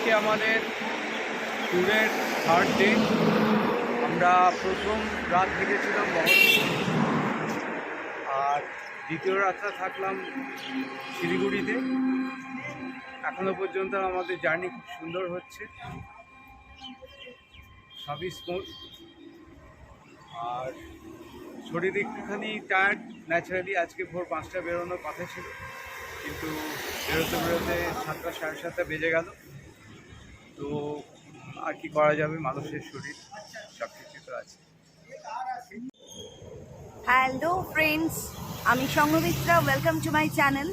আজকে আমাদের ট্যুরের থার্ড ডে। আমরা প্রথম রাত থেকেছিলাম বহরমপুর, আর দ্বিতীয় রাতটা থাকলাম শিলিগুড়িতে। এখনো পর্যন্ত আমাদের জার্নি খুব সুন্দর হচ্ছে, সবই স্মুথ। আর শরীর একটুখানি টায়ার্ড ন্যাচারালি। আজকে ভোর 5টা বেরোনোর কথা ছিল, কিন্তু বেরোতে বেরোতে 7টা সাড়ে 7টা বেজে গেল। তো আর কি করা যাবে, মানুষের শরীর সব কিছু তো আছে। হ্যালো ফ্রেন্ডস, আমি সংঘমিত্রা, ওয়েলকাম টু মাই চ্যানেল।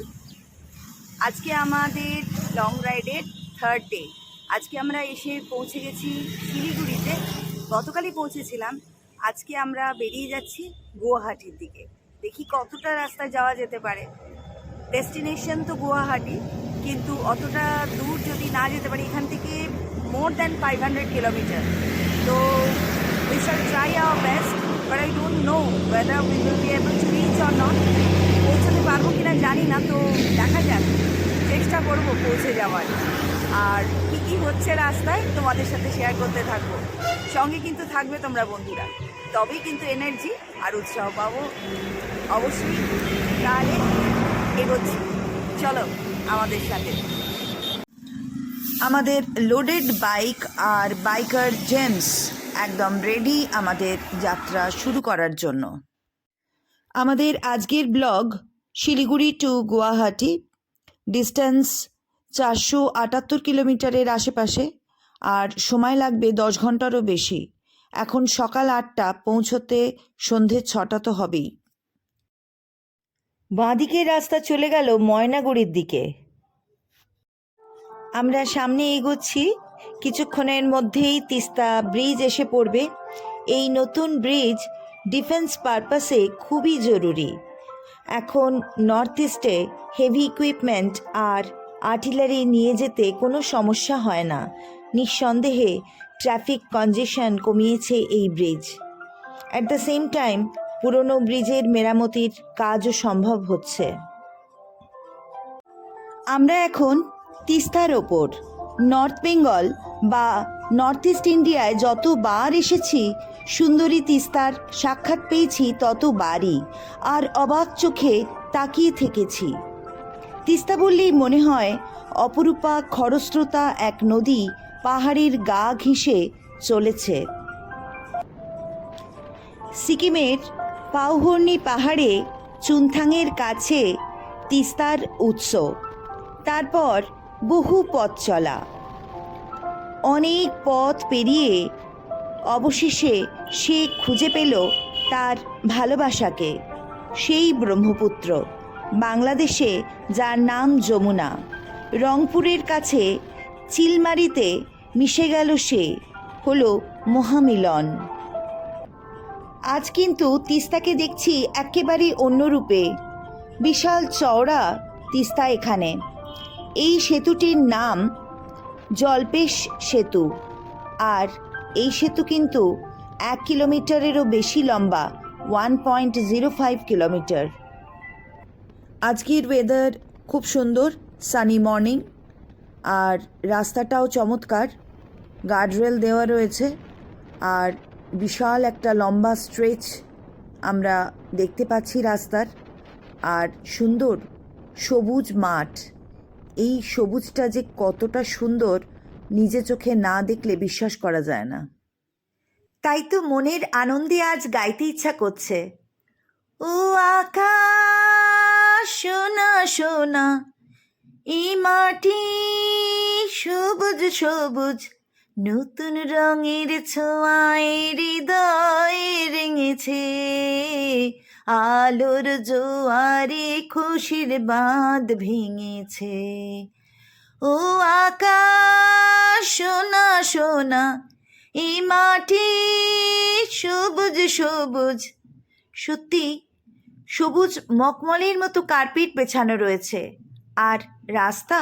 আজকে আমাদের লং রাইডের থার্ড ডে। আজকে আমরা এসে পৌঁছে গেছি শিলিগুড়িতে। গতকালই পৌঁছেছিলাম। আজকে আমরা বেরিয়ে যাচ্ছি গুয়াহাটির দিকে। দেখি কতটা রাস্তা যাওয়া যেতে পারে। ডেস্টিনেশন তো গুয়াহাটি, কিন্তু অতটা দূর যদি না যেতে পারি, এখান থেকে মোর দ্যান 500 কিলোমিটার। তো we shall try our best, but I don't know whether we will be able to reach or not. পৌঁছতে পারবো কিনা জানি না, তো দেখা যাক, চেষ্টা করবো পৌঁছে যাওয়ার। আর কী কী হচ্ছে রাস্তায় তোমাদের সাথে শেয়ার করতে থাকবো। সঙ্গে কিন্তু থাকবে তোমরা বন্ধুরা, তবেই কিন্তু এনার্জি আর উৎসাহ পাবো অবশ্যই। তাহলে এগোচ্ছি, চলো আমাদের সাথে। আমাদের লোডেড বাইক আর বাইকার জেমস একদম রেডি আমাদের যাত্রা শুরু করার জন্য। আমাদের আজকের blog Siliguri to Guwahati, distance 478 কিলোমিটারের আশেপাশে, আর সময় লাগবে 10 ঘন্টারও বেশি। এখন সকাল 8টা, পৌঁছতে সন্ধে 6টা তো হবেই। বাঁদিকের রাস্তা চলে গেল ময়নাগুড়ির দিকে। আমরা সামনে এগোচ্ছি, কিছুক্ষণের মধ্যেই তিস্তা ব্রিজ এসে পড়বে। এই নতুন ব্রিজ ডিফেন্স পারপাসে খুবই জরুরি। এখন নর্থ ইস্টে হেভি ইকুইপমেন্ট আর আর্টিলারি নিয়ে যেতে কোনো সমস্যা হয় না। নিঃসন্দেহে ট্রাফিক কনজেশন কমিয়েছে এই bridge. At the same time পুরনো ব্রিজের মেরামতির কাজও সম্ভব হচ্ছে। আমরা এখন তিস্তার ওপর। নর্থ বেঙ্গল বা নর্থ ইস্ট ইন্ডিয়ায় যতবার এসেছি, সুন্দরী তিস্তার সাক্ষাৎ পেয়েছি ততবারই, আর অবাক চোখে তাকিয়ে থেকেছি। তিস্তা বললেই মনে হয় অপরূপা খরস্রোতা এক নদী পাহাড়ের গা ঘেঁষে চলেছে। সিকিমের পাওহর্নি পাহাড়ে চুনথাংয়ের কাছে তিস্তার উৎস। তারপর বহু পথ চলা, অনেক পথ পেরিয়ে অবশেষে সে খুঁজে পেল তার ভালোবাসাকে, সেই ব্রহ্মপুত্র, বাংলাদেশে যার নাম যমুনা। রংপুরের কাছে চিলমারিতে মিশে গেল সে, হলো মহামিলন। আজ কিন্তু তিস্তাকে দেখছি একেবারে অন্য রূপে। বিশাল চওড়া তিস্তা এখানে। এই সেতুটির নাম জলপেশ সেতু, আর এই সেতু কিন্তু 1 কিলোমিটারেরও বেশি লম্বা, 1.05 কিলোমিটার। আজকের ওয়েদার খুব সুন্দর, সানি মর্নিং, আর রাস্তাটাও চমৎকার। গার্ডরেল দেওয়া রয়েছে, আর বিশাল একটা লম্বা স্ট্রেচ আমরা দেখতে পাচ্ছি রাস্তার, আর সুন্দর সবুজ মাঠ। এই সবুজটা যে কতটা সুন্দর, নিজে চোখে না দেখলে বিশ্বাস করা যায় না। তাই তো মনের আনন্দে আজ গাইতে ইচ্ছা করছে। ও আকাশ সোনা সোনা, এই মাটি সবুজ সবুজ, নতুন রঙের ছোঁয়ায় হৃদয়ে রেঙেছে, আলোর জোয়ারে খুশির বাঁধ ভেঙেছে। ও আকাশ সোনা সোনা, এই মাটি সবুজ সবুজ। সত্যি সবুজ মখমলের মতো কার্পেট বেছানো রয়েছে, আর রাস্তা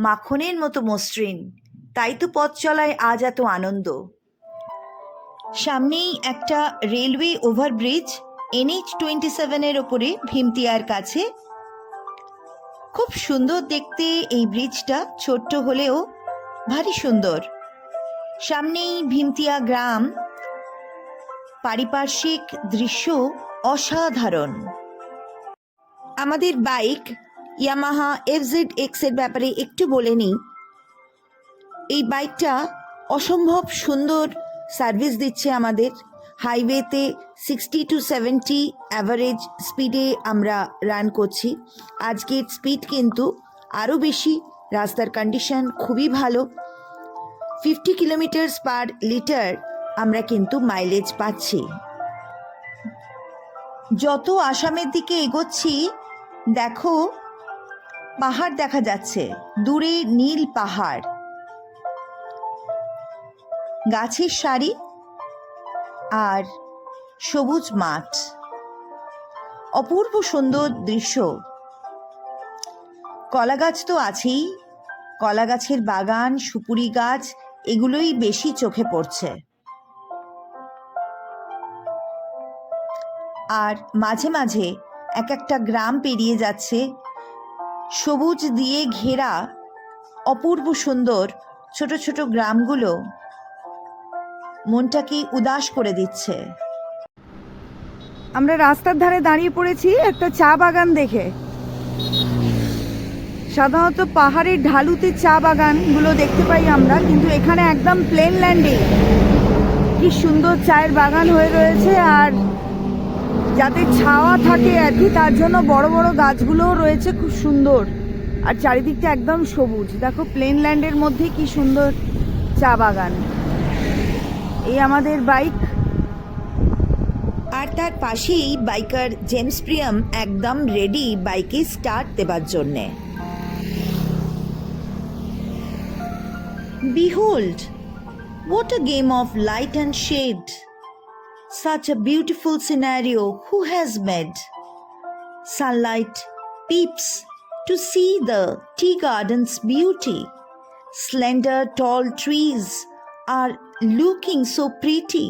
মাখনের মতো মসৃণ। তাই তো পথ চলায় আজ এত আনন্দ। সামনেই একটা রেলওয়ে ওভারব্রিজ, NH-27 ওপরে, ভীমতিয়ার কাছে। খুব সুন্দর দেখতে এই ব্রিজটা, ছোট্ট হলেও ভারী সুন্দর। সামনেই ভীমতিয়া গ্রাম, পারিপার্শ্বিক দৃশ্য অসাধারণ। আমাদের বাইক ইয়ামাহা FZX এর ব্যাপারে একটু বলে নিই। এই বাইকটা অসম্ভব সুন্দর সার্ভিস দিচ্ছে আমাদের। হাইওয়েতে 60 to 70 অ্যাভারেজ স্পিডে আমরা রান করছি। আজকের স্পিড কিন্তু আরও বেশি, রাস্তার কন্ডিশন খুবই ভালো। 50 কিলোমিটার পার লিটার আমরা কিন্তু মাইলেজ পাচ্ছি। যত আসামের দিকে এগোচ্ছি দেখো পাহাড় দেখা যাচ্ছে, দূরে নীল পাহাড়, গাছের সারি আর সবুজ মাঠ, অপূর্ব সুন্দর দৃশ্য। কলা গাছ তো আছেই, কলা গাছের বাগান, সুপুরি গাছ, এগুলোই বেশি চোখে পড়ছে। আর মাঝে মাঝে এক একটা গ্রাম পেরিয়ে যাচ্ছে, সবুজ দিয়ে ঘেরা অপূর্ব সুন্দর ছোট ছোট গ্রামগুলো মনটাকে উদাস করে দিচ্ছে। আমরা রাস্তার ধারে দাঁড়িয়ে পড়েছি একটা চা বাগান দেখে। সাধারণত পাহাড়ের ঢালুতে চা বাগানগুলো দেখতে পাই আমরা, কিন্তু এখানে একদম প্লেন ল্যান্ডে কি সুন্দর চায়ের বাগান হয়ে রয়েছে। আর যাতে ছাওয়া থাকে আর কি, তার জন্য বড় বড় গাছগুলোও রয়েছে, খুব সুন্দর। আর চারিদিকটা একদম সবুজ। দেখো প্লেন ল্যান্ডের মধ্যে কি সুন্দর চা বাগান। এই আমাদের বাইক, আর তার পাশেই বাইকার জেমস প্রিয়াম একদম রেডি বাইকে স্টার্ট দেবার জন্যে। Behold, what a game of light and shade. Such a beautiful scenario who has made. Sunlight peeps to see the tea garden's beauty. Slender tall trees are looking so pretty.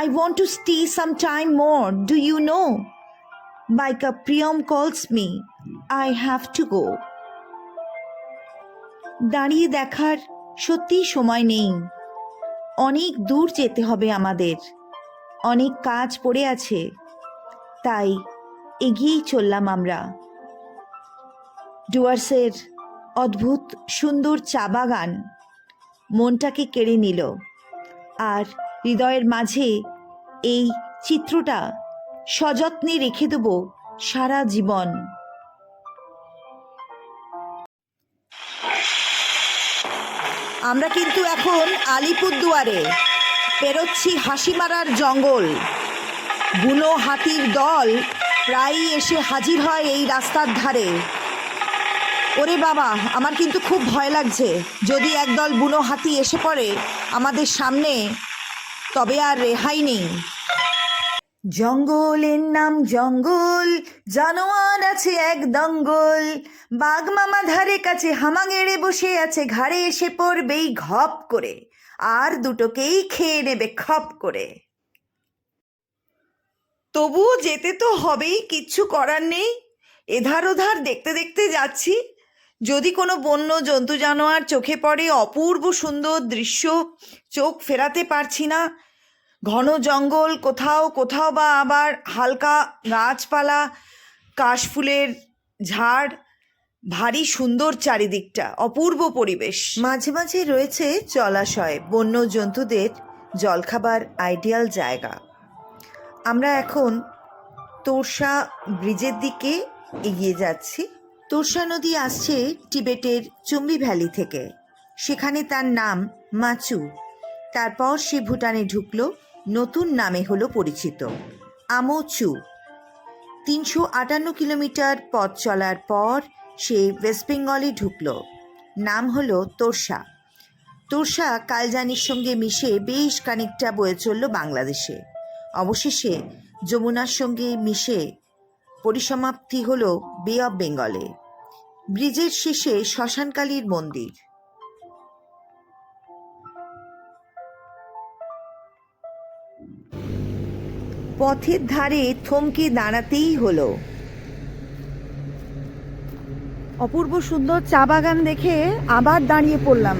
I want to stay some time more, do you know? Biker Priyam calls me. I have to go. দাঁড়িয়ে দেখার সত্যি সময় নেই, অনেক দূর যেতে হবে আমাদের, অনেক কাজ পড়ে আছে, তাই এগিয়েই চললাম আমরা। ডুয়ার্সের অদ্ভুত সুন্দর চা বাগান মনটাকে কেড়ে নিল, আর হৃদয়ের মাঝে এই চিত্রটা সযত্নে রেখে দেব সারা জীবন। আমরা কিন্তু এখন আলিপুরদুয়ারে পেরোচ্ছি হাসিমারার জঙ্গল। বুনো হাতির দল প্রায়ই এসে হাজির হয় এই রাস্তার ধারে। ওরে বাবা, আমার কিন্তু খুব ভয় লাগছে। যদি একদল বুনো হাতি এসে পড়ে আমাদের সামনে, তবে আর রেহাই নেই। জঙ্গলের নাম জঙ্গল, জানোয়ার আছে এক দঙ্গল, বাঘ মামা ধারে কাছে হামা গেড়ে বসে আছে, ঘাড়ে এসে পড়বেই ঘপ করে, আর দুটোকেই খেয়ে নেবে খপ করে। তবুও যেতে তো হবেই, কিচ্ছু করার নেই। এধার ওধার দেখতে দেখতে যাচ্ছি, যদি কোনো বন্য জন্তু জানোয়ার চোখে পড়ে, অপূর্ব সুন্দর দৃশ্য চোখ ফেরাতে পারছি না। ঘন জঙ্গল, কোথাও কোথাও বা আবার হালকা গাছপালা, কাশফুলের ঝাড়, ভারী সুন্দর চারিদিকটা, অপূর্ব পরিবেশ। মাঝে মাঝে রয়েছে জলাশয়, বন্য জন্তুদের জলখাবার আইডিয়াল জায়গা। আমরা এখন তোরসা ব্রিজের দিকে এগিয়ে যাচ্ছি। তোরসা নদী আসছে টিবেটের চুম্বি ভ্যালি থেকে, সেখানে তার নাম মাচু। তারপর সে ভুটানে ঢুকলো, নতুন নামে হলো পরিচিত আমোচু। 358 কিলোমিটার পথ চলার পর সে ওয়েস্ট বেঙ্গলে ঢুকলো, নাম হলো তোরসা। তোরসা কালজানির সঙ্গে মিশে বেশ খানিকটা বয়ে চলল বাংলাদেশে। অবশেষে যমুনার সঙ্গে মিশে পরিসমাপ্তি হলো বে অফ বেঙ্গলে। ব্রিজের শেষে শ্মশানকালীর মন্দির। পথের ধারে থমকে দাঁড়াতেই হলো। অপূর্ব সুন্দর চা বাগান দেখে আবার দাঁড়িয়ে পড়লাম।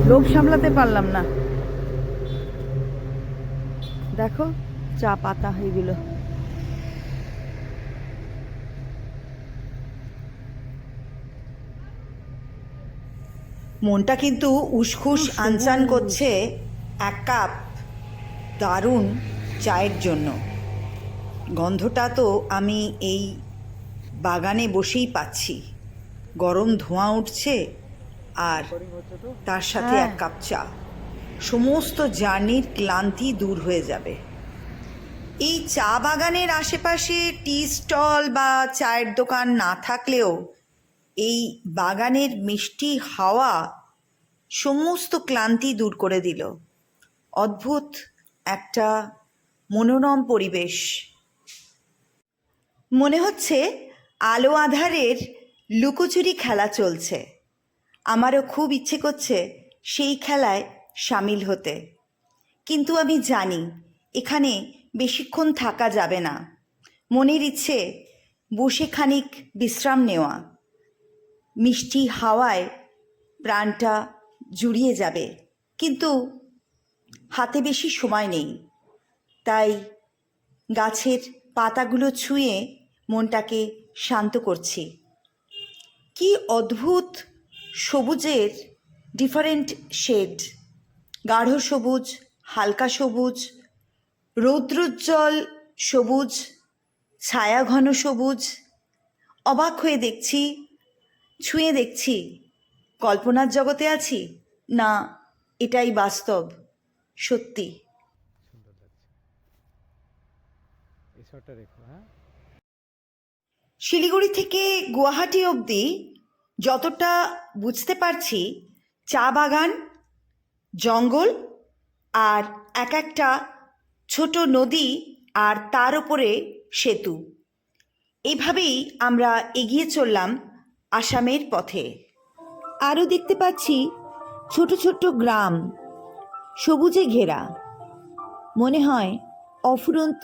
লোভ সামলাতে পারলাম না। দেখো চা পাতা হয়ে গেল। মনটা কিন্তু উসখুস আনচান করছে এক কাপ দারুণ চায়ের জন্য। গন্ধটা তো আমি এই বাগানে বসেই পাচ্ছি। গরম ধোঁয়া উঠছে আর তার সাথে এক কাপ চা, সমস্ত জার্নির ক্লান্তি দূর হয়ে যাবে। এই চা বাগানের আশেপাশে টি স্টল বা চায়ের দোকান না থাকলেও এই বাগানের মিষ্টি হাওয়া সমস্ত ক্লান্তি দূর করে দিল। অদ্ভুত একটা মনোরম পরিবেশ। মনে হচ্ছে আলো আঁধারের লুকোচুরি খেলা চলছে। আমারও খুব ইচ্ছে করছে সেই খেলায় সামিল হতে, কিন্তু আমি জানি এখানে বেশিক্ষণ থাকা যাবে না। মনের ইচ্ছে বসে খানিক বিশ্রাম নেওয়া, মিষ্টি হাওয়ায় প্রাণটা জুড়িয়ে যাবে, কিন্তু হাতে বেশি সময় নেই। তাই গাছের পাতাগুলো ছুঁয়ে মনটাকে শান্ত করছি। কি অদ্ভুত সবুজের ডিফারেন্ট শেড, গাঢ় সবুজ, হালকা সবুজ, রৌদ্রোজ্জ্বল সবুজ, ছায়া ঘন সবুজ। অবাক হয়ে দেখছি, ছুঁয়ে দেখছি, কল্পনার জগতে আছি না এটাই বাস্তব, সত্যি। শিলিগুড়ি থেকে গুয়াহাটি অবধি যতটা বুঝতে পারছি, চা বাগান, জঙ্গল আর এক একটা ছোট নদী আর তার উপরে সেতু, এইভাবেই আমরা এগিয়ে চললাম আসামের পথে। আরও দেখতে পাচ্ছি ছোট ছোট গ্রাম, সবুজে ঘেরা। মনে হয় অফুরন্ত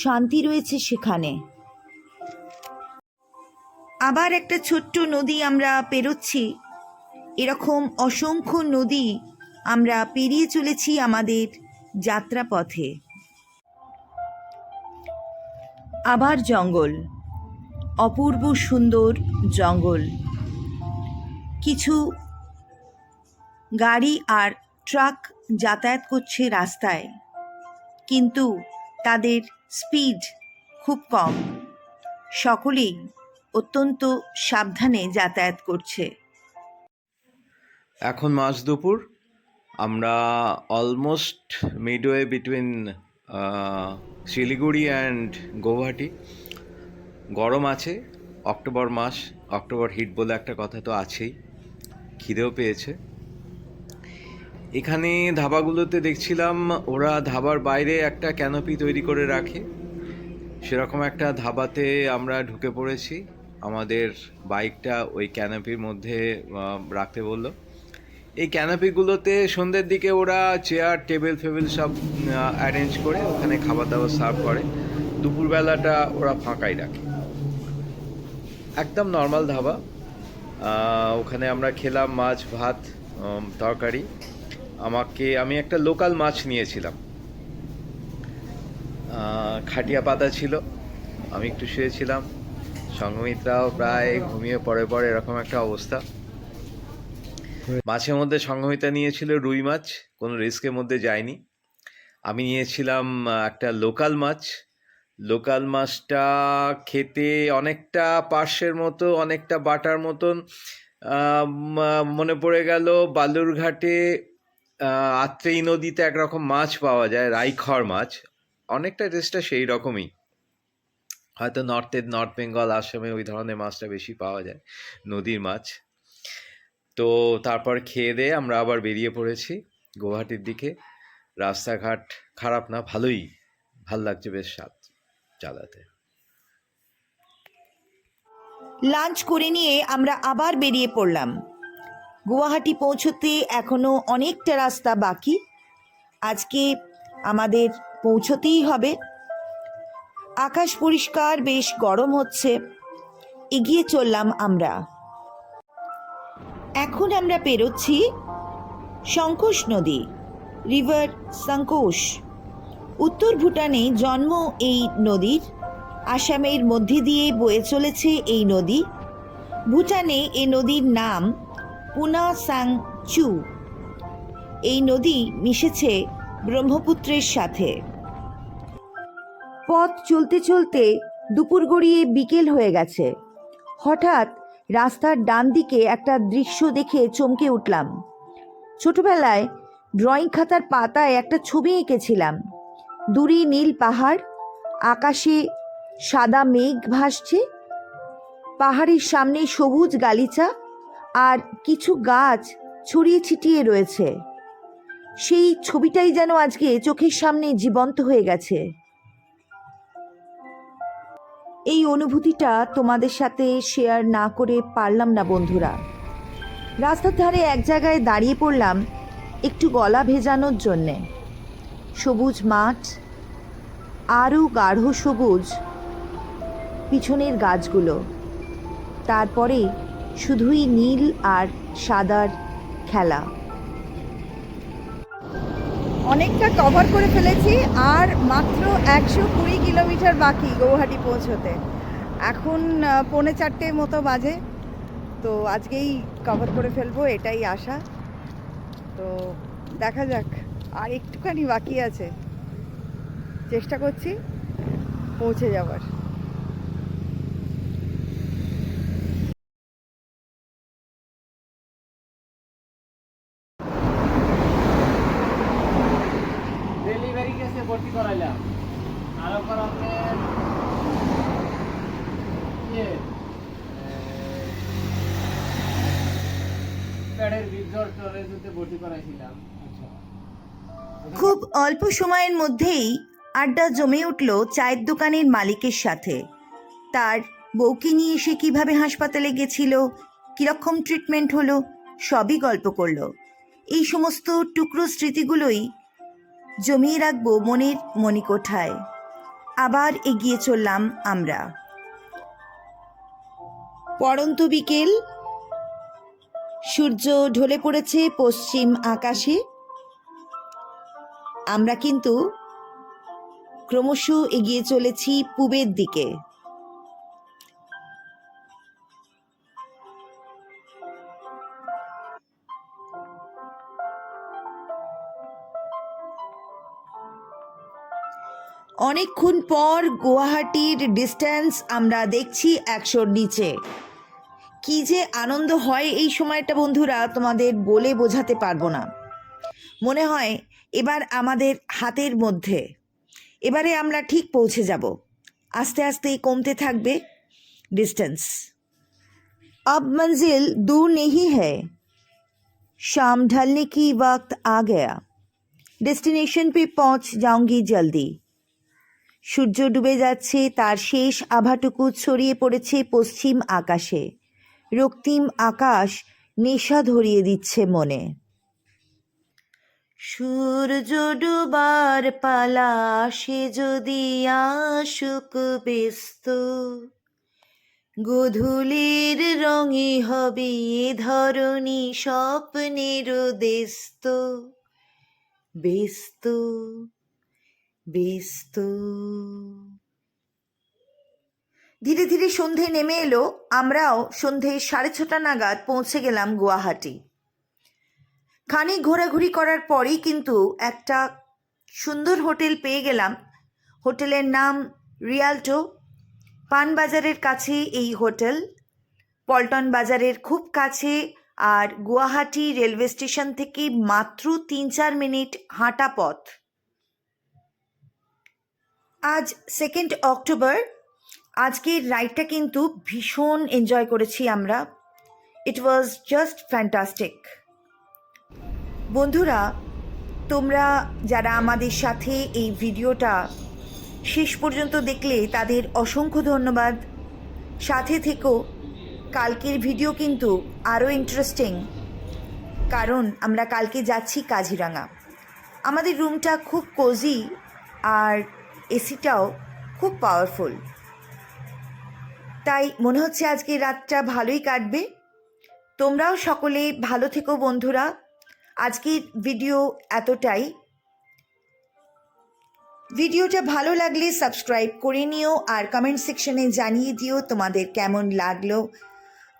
শান্তি রয়েছে সেখানে। আবার একটা ছোট্ট নদী আমরা পেরোচ্ছি। এরকম অসংখ্য নদী আমরা পেরিয়ে চলেছি আমাদের যাত্রাপথে। আবার জঙ্গল, অপূর্ব সুন্দর জঙ্গল। কিছু গাড়ি আর ট্রাক যাতায়াত করছে রাস্তায়, কিন্তু তাদের স্পিড খুব কম। সকলেই অত্যন্ত সাবধানে যাতায়াত করছে। এখন মাঝ দুপুর, আমরা almost midway between Siliguri and Gauhati. গরম আছে, অক্টোবর মাস, অক্টোবর হিট বলে একটা কথা তো আছেই। খিদেও পেয়েছে। এখানে ধাবাগুলোতে দেখছিলাম ওরা ধাবার বাইরে একটা ক্যানোপি তৈরি করে রাখে। সেরকম একটা ধাবাতে আমরা ঢুকে পড়েছি। আমাদের বাইকটা ওই ক্যানোপির মধ্যে রাখতে বললো। এই ক্যানোপিগুলোতে সন্ধ্যের দিকে ওরা চেয়ার টেবিল ফেবিল সব অ্যারেঞ্জ করে ওখানে খাবার দাবার সার্ভ করে। দুপুরবেলাটা ওরা ফাঁকাই রাখে। একদম নর্মাল ধাবা। ওখানে আমরা খেলাম মাছ, ভাত, তরকারি। আমি একটা লোকাল মাছ নিয়েছিলাম। খাটিয়া পাতা ছিল। আমি একটু শুয়েছিলাম। সঙ্গমিত্রাও প্রায় ঘুমিয়ে পড়ে এরকম একটা অবস্থা। মাছের মধ্যে সঙ্গমিতা নিয়েছিল রুই মাছ, কোনো রিস্কের মধ্যে যায়নি। আমি নিয়েছিলাম একটা লোকাল মাছ। লোকাল মাছটা খেতে অনেকটা পার্শ্বের মতো, অনেকটা বাটার মতন। মনে পড়ে গেল বালুরঘাটে আত্রেই নদীতে একরকম মাছ পাওয়া যায়, রাইখড় মাছ। অনেকটা টেস্টটা সেই রকমই। হয়তো নর্থ বেঙ্গল, আসামে ওই ধরনের মাছটা বেশি পাওয়া যায়, নদীর মাছ। তো তারপর খেয়ে দিয়ে আমরা আবার বেরিয়ে পড়েছি গৌহাটির দিকে। রাস্তাঘাট খারাপ না, ভালোই, ভাল লাগছে বেশ চালাতে। লাঞ্চ করে নিয়ে আমরা আবার বেরিয়ে পড়লাম। গুয়াহাটি পৌঁছতে এখনো অনেকটা রাস্তা বাকি। আজকে আমাদের পৌঁছতেই হবে। আকাশ পরিষ্কার, বেশ গরম হচ্ছে। এগিয়ে চললাম আমরা। এখন আমরা পেরোচ্ছি সংকোষ নদী, রিভার সংকোষ। উত্তর ভুটানে জন্ম এই নদীর। আসামের মধ্যে দিয়ে বয়ে চলেছে এই নদী। ভুটানে এই নদীর নাম পুনা সাং চু। এই নদী মিশেছে ব্রহ্মপুত্রের সাথে। পথ চলতে চলতে দুপুর গড়িয়ে বিকেল হয়ে গেছে। হঠাৎ রাস্তার ডান দিকে একটা দৃশ্য দেখে চমকে উঠলাম। ছোটবেলায় ড্রয়িং খাতার পাতায় একটা ছবি এঁকেছিলাম। দূরে নীল পাহাড়, আকাশে সাদা মেঘ ভাসছে, পাহাড়ের সামনে সবুজ গালিচা আর কিছু গাছ ছড়িয়ে ছিটিয়ে রয়েছে। সেই ছবিটাই যেন আজকে চোখের সামনে জীবন্ত হয়ে গেছে। এই অনুভূতিটা তোমাদের সাথে শেয়ার না করে পারলাম না বন্ধুরা। রাস্তার ধারে এক জায়গায় দাঁড়িয়ে পড়লাম একটু গলা ভেজানোর জন্যে। সবুজ মাঠ, আরও গাঢ় সবুজ পিছনের গাছগুলো, তারপরে শুধুই নীল আর সাদার খেলা। অনেকটা কভার করে ফেলেছি, আর মাত্র 120 কিলোমিটার বাকি গৌহাটি পৌঁছতে। এখন 3:45 মতো বাজে। তো আজকেই কভার করে ফেলবো, এটাই আশা। তো দেখা যাক, আর একটুখানি বাকি আছে, চেষ্টা করছি পৌঁছে যাবার। ডেলিভারি কেসে ভর্তি করাইলাম আর ওপর আপনার প্যাডের ভিতর স্টোরেজে ভর্তি করাইছিলাম। খুব অল্প সময়ের মধ্যেই আড্ডা জমে উঠল চায়ের দোকানের মালিকের সাথে। তার বউকে নিয়ে এসে কিভাবে হাসপাতালে গেছিল, কীরকম ট্রিটমেন্ট হলো, সবই গল্প করলো। এই সমস্ত টুকরো স্মৃতিগুলোই জমিয়ে রাখবো মনের মণিকোঠায়। আবার এগিয়ে চললাম আমরা। পড়ন্ত বিকেল, সূর্য ঢলে পড়েছে পশ্চিম আকাশে। আমরা কিন্তু ক্রমশ এগিয়ে চলেছি পূবের দিকে। অনেকক্ষণ পর গুয়াহাটির ডিস্টেন্স আমরা দেখছি 100-র নিচে। কি যে আনন্দ হয় এই সময়টা বন্ধুরা, তোমাদের বলে বোঝাতে পারবো না। মনে হয় এবার আমাদের হাতের মধ্যে। এবারে আমরা ঠিক পৌঁছে যাব। আস্তে আস্তে কমতে থাকবে डिस्टेंस। अब मंजिल दूर नहीं है, शाम ढलने की वक्त आ गया, डेस्टिनेशन पे पहुंच जाऊंगी जल्दी। সূর্য ডুবে যাচ্ছে, তার শেষ আভাটুকু ছড়িয়ে পড়েছে পশ্চিম আকাশে। রক্তিম আকাশ নেশা ধরিয়ে দিচ্ছে মনে। সূর্য ডুবার পালা সে যদি আসুক ব্যস্ত, গোধূলির রঙে হবে ধরণী স্বপ্নের দেস্ত, ব্যস্ত ব্যস্ত। ধীরে ধীরে সন্ধে নেমে এলো। আমরাও সন্ধে 6:30 নাগাদ পৌঁছে গেলাম গুয়াহাটি। খানিক ঘোরাঘুরি করার পরেই কিন্তু একটা সুন্দর হোটেল পেয়ে গেলাম। হোটেলের নাম রিয়াল্টো। পান বাজারের কাছে এই হোটেল, পল্টন বাজারের খুব কাছে, আর গুয়াহাটি রেলওয়ে স্টেশন থেকে মাত্র 3-4 মিনিট হাঁটা পথ। আজ 2 অক্টোবর। আজকের রাইডটা কিন্তু ভীষণ এনজয় করেছি আমরা। ইট ওয়াজ জাস্ট ফ্যান্টাস্টিক। বন্ধুরা, তোমরা যারা আমাদের সাথে এই ভিডিওটা শেষ পর্যন্ত দেখলে তাদের অসংখ্য ধন্যবাদ। সাথে থেকো, কালকের ভিডিও কিন্তু আরও ইন্টারেস্টিং, কারণ আমরা কালকে যাচ্ছি কাজিরাঙা। আমাদের রুমটা খুব কোজি আর এসিটাও খুব পাওয়ারফুল, তাই মনে হচ্ছে আজকে রাতটা ভালোই কাটবে। তোমরাও সকলে ভালো থেকো বন্ধুরা। আজকের ভিডিও এতটাই। ভিডিওটা ভালো লাগলে সাবস্ক্রাইব করে নিও আর কমেন্ট সেকশনে জানিয়ে দিও তোমাদের কেমন লাগলো।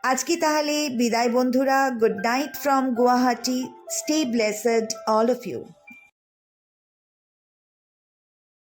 আজকে তাহলে বিদায় বন্ধুরা, good night from Guwahati, stay blessed all of you.